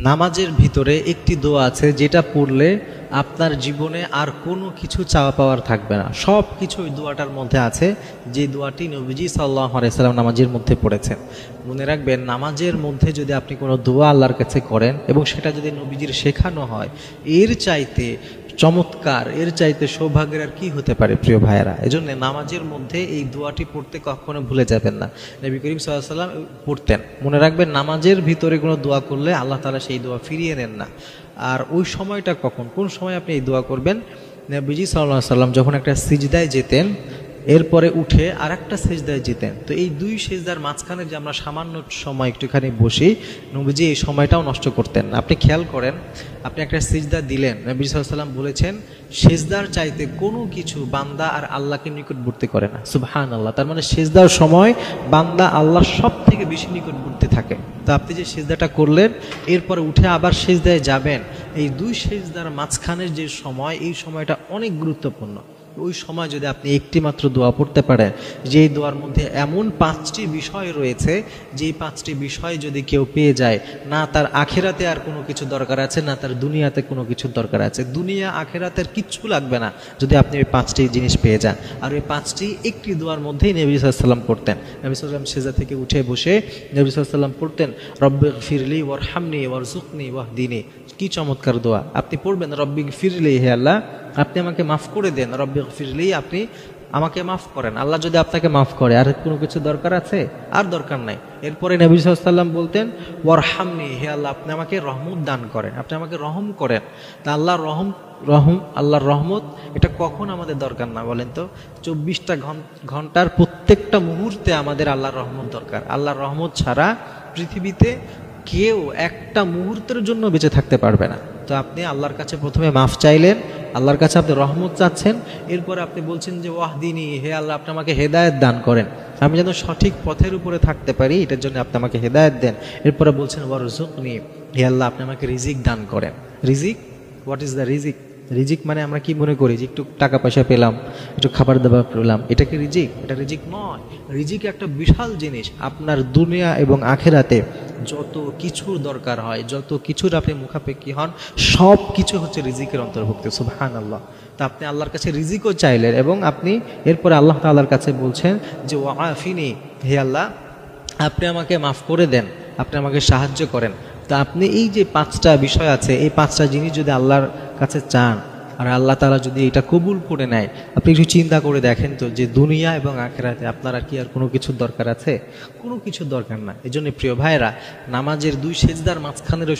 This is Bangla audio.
নামাজের ভিতরে একটি দোয়া আছে যেটা পড়লে আপনার জীবনে আর কোনো কিছু চাওয়া পাওয়ার থাকবে না। সব কিছু ওই দোয়াটার মধ্যে আছে, যে দোয়াটি নবীজি সাল্লাল্লাহু আলাইহি সাল্লাম নামাজের মধ্যে পড়েছেন। মনে রাখবেন, নামাজের মধ্যে যদি আপনি কোনো দোয়া আল্লাহর কাছে করেন এবং সেটা যদি নবীজির শেখানো হয়, এর চাইতে চমৎকার, এর চাইতে সৌভাগ্যের আর কি হতে পারে প্রিয় ভাইয়েরা। এজন্য নামাজের মধ্যে এই দোয়াটি পড়তে কখনো ভুলে যাবেন না। নবী করিম সাল্লাল্লাহু আলাইহি সাল্লাম পড়তেন। মনে রাখবেন, নামাজের ভিতরে কোনো দোয়া করলে আল্লাহ তাআলা সেই দোয়া ফিরিয়ে নেন না। আর ওই সময়টা কখন, কোন সময় আপনি এই দোয়া করবেন? নবীজি সাল্লাল্লাহু আলাইহি সাল্লাম যখন একটা সিজদায় যেতেন, এরপরে উঠে আর একটা সেজদায় যেতেন, তো এই দুই সেজদার মাঝখানে যে আমরা সামান্য সময় একটুখানি বসি, নবীজি এই সময়টাও নষ্ট করতেন না। আপনি খেয়াল করেন, আপনি একটা সিজদা দিলেন, নবী সাল্লাল্লাহু আলাইহি সাল্লাম বলেছেন সেজদার চাইতে কোনো কিছু বান্দা আর আল্লাহকে নিকটবর্তী করে না। সুবহানাল্লাহ। তার মানে সেজদার সময় বান্দা আল্লাহর সব থেকে বেশি নিকটবর্তী থাকে। তো আপনি যে সেজদাটা করলেন, এরপরে উঠে আবার সেজদায় যাবেন, এই দুই সেজদার মাঝখানের যে সময়, এই সময়টা অনেক গুরুত্বপূর্ণ। ওই সময় যদি আপনি একটি মাত্র দোয়া পড়তে পারেন, যে দোয়ার মধ্যে এমন 5টি বিষয় রয়েছে, যেই 5টি বিষয় যদি কেউ পেয়ে যায়, না তার আখেরাতে আর কোনো কিছু দরকার আছে, না তার দুনিয়াতে কোনো কিছু দরকার আছে। দুনিয়া আখেরাতের কিচ্ছু লাগবে না যদি আপনি ওই 5টি জিনিস পেয়ে যান। আর ওই 5টি একটি দোয়ার মধ্যেই নবী সাল্লাল্লাহু আলাইহি সাল্লাম করতেন। নবী সাল্লাল্লাহু আলাইহি সাল্লাম সেজদা থেকে উঠে বসে নবী সাল্লাল্লাহু আলাইহি সাল্লাম পড়তেন রব্বিগফিরলি ওয়ারহামনি ওয়ারযুকনি ওয়াহদিনি। কি চমৎকার দোয়া! আপনি পড়বেন রব্বিগফিরলি, হে আল্লাহ আপনি আমাকে মাফ করে দেন, রব্বিগফিরলি আপনি আমাকে মাফ করেন। আল্লাহ যদি আপনাকে মাফ করে, আর কোনো কিছু দরকার আছে? আর দরকার নাই। এরপরে নবী সাল্লাল্লাহু আলাইহি সাল্লাম বলতেন ওয়ারহামনি, হে আল্লাহ আপনি আমাকে রহমত দান করেন, আপনি আমাকে রহম করেন। তা আল্লাহর আল্লাহর রহমত এটা কখন আমাদের দরকার না বলেন তো? 24টা ঘন্টার প্রত্যেকটা মুহূর্তে আমাদের আল্লাহর রহমত দরকার। আল্লাহর রহমত ছাড়া পৃথিবীতে কেউ একটা মুহূর্তের জন্য বেঁচে থাকতে পারবে না। তো আপনি আল্লাহর কাছে প্রথমে মাফ চাইলেন, আল্লাহর কাছে আপনি রহমত চাচ্ছেন, এরপরে আপনি বলছেন যে ওয়াহদিনী, হে আল্লাহ আপনি আমাকে হেদায়েত দান করেন, আমি যেন সঠিক পথের উপরে থাকতে পারি, এটার জন্য আপনি আমাকে হেদায়েত দেন। এরপরে বলছেন ওয়ারযুকনি, হে আল্লাহ আপনি আমাকে রিজিক দান করেন। রিজিক, হোয়াট ইজ দ্য রিজিক? রিজিক মানে আমরা কি মনে করি যে একটু টাকা পয়সা পেলাম, একটু খাবার দাবার পেলাম, এটা কি রিজিক? এটা রিজিক নয়। রিজিক একটা বিশাল জিনিস। আপনার দুনিয়া এবং আখেরাতে যত কিছুর দরকার হয়, যত কিছুর আপনি মুখাপেক্ষী হন, সব কিছু হচ্ছে রিজিকের অন্তর্ভুক্ত। সুবহানাল্লাহ। তা আপনি আল্লাহর কাছে রিজিকও চাইলেন এবং আপনি এরপরে আল্লাহ তাআলার কাছে বলছেন যে ওয়াফিনি, হে আল্লাহ আপনি আমাকে মাফ করে দেন, আপনি আমাকে সাহায্য করেন। তা আপনি এই যে 5টা বিষয় আছে, এই 5টা জিনিস যদি আল্লাহর কাছে চান আর আল্লাহ তাআলা যদি এটা কবুল করে নেয়, আপনি একটু চিন্তা করে দেখেন তো যে দুনিয়া এবং আখিরাতে আপনার আর কি আর কোনো কিছুর দরকার আছে? কোনো কিছুর দরকার না। এজন্য প্রিয় ভাইয়েরা, নামাজের দুই সেজদার মাঝখানের